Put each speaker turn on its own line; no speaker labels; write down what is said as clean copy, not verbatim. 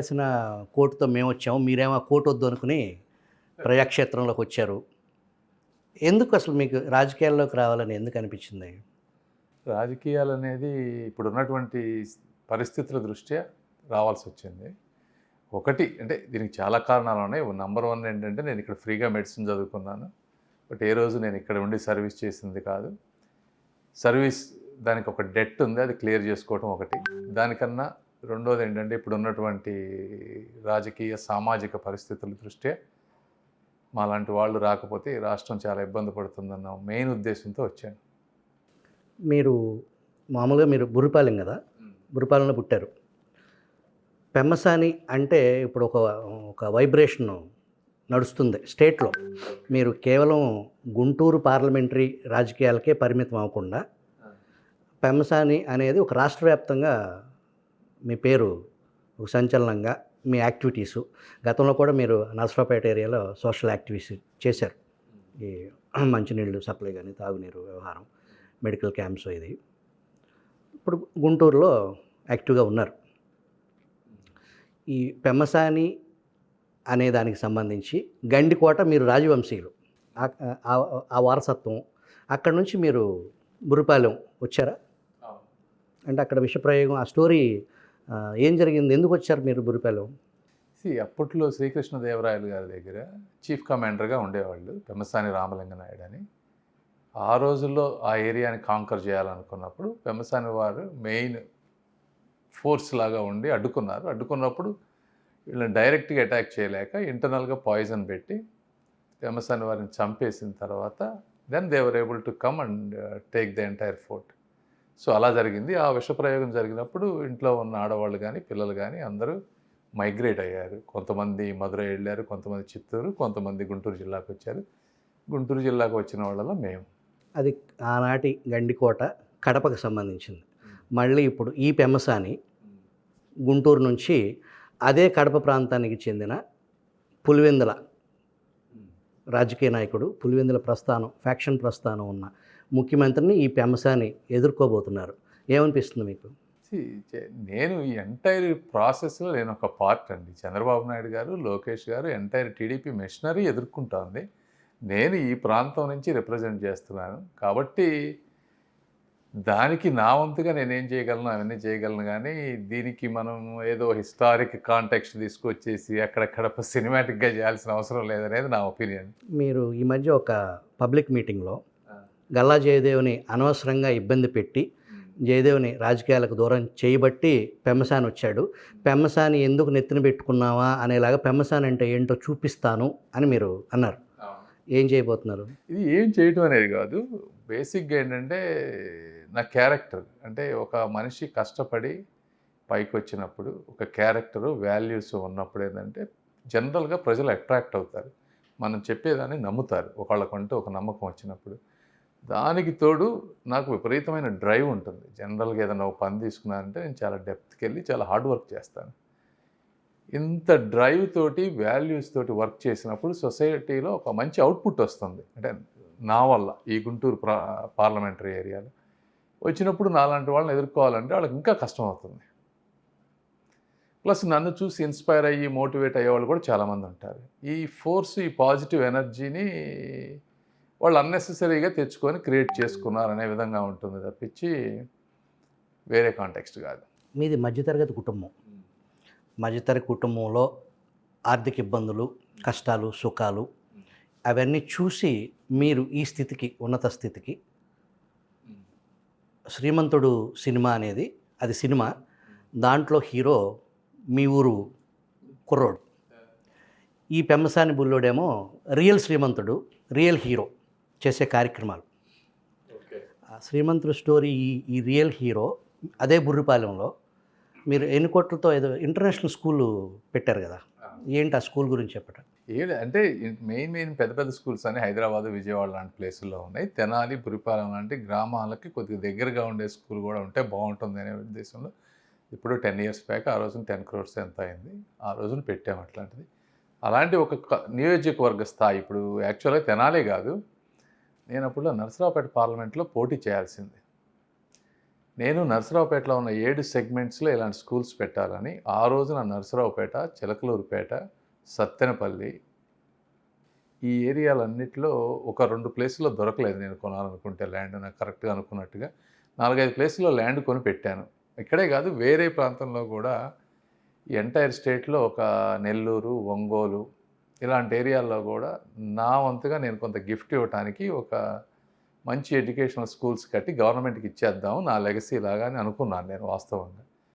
రాసిన కోర్టుతో మేమొచ్చాము. మీరేమో ఆ కోర్ట్ వద్దు అనుకుని ప్రజాక్షేత్రంలోకొచ్చారు. ఎందుకు అసలు మీకు రాజకీయాల్లోకి రావాలని ఎందుకు అనిపించింది?
రాజకీయాలనేది ఇప్పుడున్నటువంటి పరిస్థితుల దృష్ట్యా రావాల్సొచ్చింది. ఒకటి అంటే దీనికి చాలా కారణాలున్నాయి. నంబర్ 1 ఏంటంటే నేను ఇక్కడ ఫ్రీగా మెడిసిన్ చదువుకున్నాను. బట్ ఏ రోజు నేను ఇక్కడ ఉండి సర్వీస్ చేసింది కాదు. సర్వీస్ దానికి ఒక డెట్ ఉంది. అది క్లియర్ చేసుకోవటం ఒకటి. దానికన్నా రెండోదేంటంటే ఇప్పుడున్నటువంటి రాజకీయ, సామాజిక పరిస్థితుల దృష్ట్యా మాలాంటి వాళ్ళు రాకపోతే ఈ రాష్ట్రం చాలా ఇబ్బంది పడుతుందన్న మెయిన్ ఉద్దేశంతో వచ్చాను.
మీరు మామూలుగా బుర్రిపాలెం గదా! బుర్రిపాలెంలో పుట్టారు. పెమ్మసాని అంటే ఇప్పుడు ఒక వైబ్రేషన్ నడుస్తుంది స్టేట్‌లో. మీరు కేవలం గుంటూరు పార్లమెంటరీ రాజకీయాలకే పరిమితం అవ్వకుండా పెమ్మసాని అనేది ఒక రాష్ట్ర వ్యాప్తంగా మీ పేరు ఒక సంచలనంగా మీ యాక్టివిటీసు గతంలో కూడా మీరు నరసరావుపేట ఏరియాలో సోషల్ యాక్టివిటీస్ చేశారు. ఈ మంచినీళ్ళు సప్లై కానీ, తాగునీరు వ్యవహారం, మెడికల్ క్యాంప్స్ ఇది. ఇప్పుడు గుంటూరులో యాక్టివ్గా ఉన్నారు. ఈ పెమ్మసాని అనే దానికి సంబంధించి గండికోట మీరు రాజవంశీయులు. ఆ వారసత్వం అక్కడి నుంచి మీరు బుర్రిపాలెం వచ్చారా? అంటే అక్కడ విషప్రయోగం ఆ స్టోరీ ఏం జరిగింది? ఎందుకు వచ్చారు మీరు బుర్రిపాలెం?
అప్పట్లో శ్రీకృష్ణదేవరాయలు గారి దగ్గర చీఫ్ కమాండర్గా ఉండేవాళ్ళు పెమ్మసాని రామలింగ నాయుడు అని. ఆ రోజుల్లో ఆ ఏరియాని కాంకర్ చేయాలనుకున్నప్పుడు పెమ్మసాని వారు మెయిన్ ఫోర్స్ లాగా ఉండి అడ్డుకున్నారు. అడ్డుకున్నప్పుడు వీళ్ళని డైరెక్ట్గా అటాక్ చేయలేక ఇంటర్నల్గా పాయిజన్ పెట్టి పెమ్మసాని వారిని చంపేసిన తర్వాత then they were able to come and take the entire fort. So అలా జరిగింది. ఆ విషప్రయోగం జరిగినప్పుడు ఇంట్లో ఉన్న ఆడవాళ్ళు కానీ, పిల్లలు కానీ అందరూ మైగ్రేట్ అయ్యారు. కొంతమంది మధురై వెళ్ళారు, కొంతమంది చిత్తూరు, కొంతమంది గుంటూరు జిల్లాకు వచ్చారు. గుంటూరు జిల్లాకు వచ్చిన వాళ్ళలో మేము.
అది ఆనాటి గండికోట కడపకు సంబంధించింది. మళ్ళీ ఇప్పుడు ఈ పెమ్మసాని గుంటూరు నుంచి అదే కడప ప్రాంతానికి చెందిన పులివెందుల రాజకీయ నాయకుడు, పులివెందుల ప్రస్థానం, ఫ్యాక్షన్ ప్రస్థానం ఉన్న ముఖ్యమంత్రిని ఈ పెమ్మసాని ఎదుర్కోబోతున్నారు. ఏమనిపిస్తుంది మీకు?
నేను ఈ ఎంటైర్ ప్రాసెస్లో నేను ఒక పార్ట్ అండి. చంద్రబాబు నాయుడు గారు, లోకేష్ గారు ఎంటైర్ టీడీపీ మెషినరీ ఎదుర్కొంటోంది. నేను ఈ ప్రాంతం నుంచి రిప్రజెంట్ చేస్తున్నాను కాబట్టి దానికి నా వంతుగా నేనేం చేయగలను అవన్నీ చేయగలను. కానీ దీనికి మనం ఏదో హిస్టారిక్ కాంటెక్స్ట్ తీసుకొచ్చేసి అక్కడక్కడ సినిమాటిక్గా చేయాల్సిన అవసరం లేదనేది నా ఒపీనియన్.
మీరు ఈ మధ్య ఒక పబ్లిక్ మీటింగ్లో గల్లా జయదేవ్ని అనవసరంగా ఇబ్బంది పెట్టి జయదేవ్ని రాజకీయాలకు దూరం చేయబట్టి పెమ్మసాని వచ్చాడు, పెమ్మసాని ఎందుకు నెత్తిన పెట్టుకున్నావా అనేలాగా పెమ్మసాని అంటే ఏంటో చూపిస్తాను అని మీరు అన్నారు. ఏం చేయబోతున్నారు?
ఇది ఏం చేయటం అనేది కాదు, బేసిక్గా ఏంటంటే నా క్యారెక్టర్ అంటే ఒక మనిషి కష్టపడి పైకి వచ్చినప్పుడు ఒక క్యారెక్టరు వాల్యూస్ ఉన్నప్పుడు ఏంటంటే జనరల్గా ప్రజలు అట్రాక్ట్ అవుతారు, మనం చెప్పేదాన్ని నమ్ముతారు. ఒకళ్ళకంటూ ఒక నమ్మకం వచ్చినప్పుడు దానికి తోడు నాకు విపరీతమైన డ్రైవ్ ఉంటుంది. జనరల్గా ఏదైనా ఒక పని తీసుకున్నానంటే నేను చాలా డెప్త్కి వెళ్ళి చాలా హార్డ్ వర్క్ చేస్తాను. ఇంత డ్రైవ్ తోటి వాల్యూస్ తోటి వర్క్ చేసినప్పుడు సొసైటీలో ఒక మంచి అవుట్పుట్ వస్తుంది. అంటే నా వల్ల ఈ గుంటూరు పార్లమెంటరీ ఏరియాలో వచ్చినప్పుడు నాలాంటి వాళ్ళని ఎదుర్కోవాలంటే వాళ్ళకి ఇంకా కష్టం అవుతుంది. ప్లస్ నన్ను చూసి ఇన్స్పైర్ అయ్యి మోటివేట్ అయ్యేవాళ్ళు కూడా చాలామంది ఉంటారు. ఈ ఫోర్స్, ఈ పాజిటివ్ ఎనర్జీని వాళ్ళు అన్నెసెసరీగా తెచ్చుకొని క్రియేట్ చేసుకున్నారనే విధంగా ఉంటుంది తప్పించి వేరే కాంటెక్స్ట్ కాదు.
మీది మధ్యతరగతి కుటుంబం. మధ్యతరగతి కుటుంబంలో ఆర్థిక ఇబ్బందులు, కష్టాలు, సుఖాలు అవన్నీ చూసి మీరు ఈ స్థితికి, ఉన్నత స్థితికి శ్రీమంతుడు సినిమా అనేది అది సినిమా, దాంట్లో హీరో మీ ఊరు కుర్రోడు. ఈ పెమ్మసాని బుల్లోడేమో రియల్ శ్రీమంతుడు, రియల్ హీరో చేసే కార్యక్రమాలు. ఆ శ్రీమంతుడు స్టోరీ ఈ రియల్ హీరో అదే బుర్రిపాలెంలో మీరు ఎన్నికోట్లతో ఏదో ఇంటర్నేషనల్ స్కూల్ పెట్టారు కదా, ఏంటి ఆ స్కూల్ గురించి చెప్పటం?
అంటే మెయిన్ పెద్ద పెద్ద స్కూల్స్ అని హైదరాబాద్, విజయవాడ లాంటి ప్లేసుల్లో ఉన్నాయి. తెనాలి, బుర్రిపాలెం లాంటి గ్రామాలకి కొద్దిగా దగ్గరగా ఉండే స్కూల్ కూడా ఉంటే బాగుంటుంది అనే ఉద్దేశంలో ఇప్పుడు 10 years బ్యాక్ ఆ రోజున 10 crores ఎంత అయింది, ఆ రోజున పెట్టాము అట్లాంటిది. అలాంటి ఒక నియోజకవర్గ స్థాయి ఇప్పుడు యాక్చువల్గా తెనాలే కాదు, నేను అప్పుడు నరసరావుపేట పార్లమెంట్లో పోటీ చేయాల్సింది. నేను నరసరావుపేటలో ఉన్న 7 సెగ్మెంట్స్‌లో ఇలాంటి స్కూల్స్ పెట్టాలని ఆ రోజున నరసరావుపేట, చిలకలూరిపేట, సత్తెనపల్లి ఈ ఏరియాలన్నిటిలో ఒక 2 ప్లేసుల్లో దొరకలేదు నేను కొనాలనుకుంటే ల్యాండ్ నాకు కరెక్ట్‌గా అనుకున్నట్టుగా. 4, 5 ప్లేసుల్లో ల్యాండ్ కొని పెట్టాను. ఇక్కడే కాదు వేరే ప్రాంతంలో కూడా ఈ ఎంటైర్ స్టేట్‌లో ఒక నెల్లూరు, ఒంగోలు ఇలాంటి ఏరియాల్లో కూడా నా వంతుగా నేను కొంత గిఫ్ట్ ఇవ్వటానికి ఒక మంచి ఎడ్యుకేషనల్ స్కూల్స్ కట్టి గవర్నమెంట్‌కి ఇచ్చేద్దాం నా లెగసీ లాగా అని అనుకున్నాను నేను వాస్తవంగా.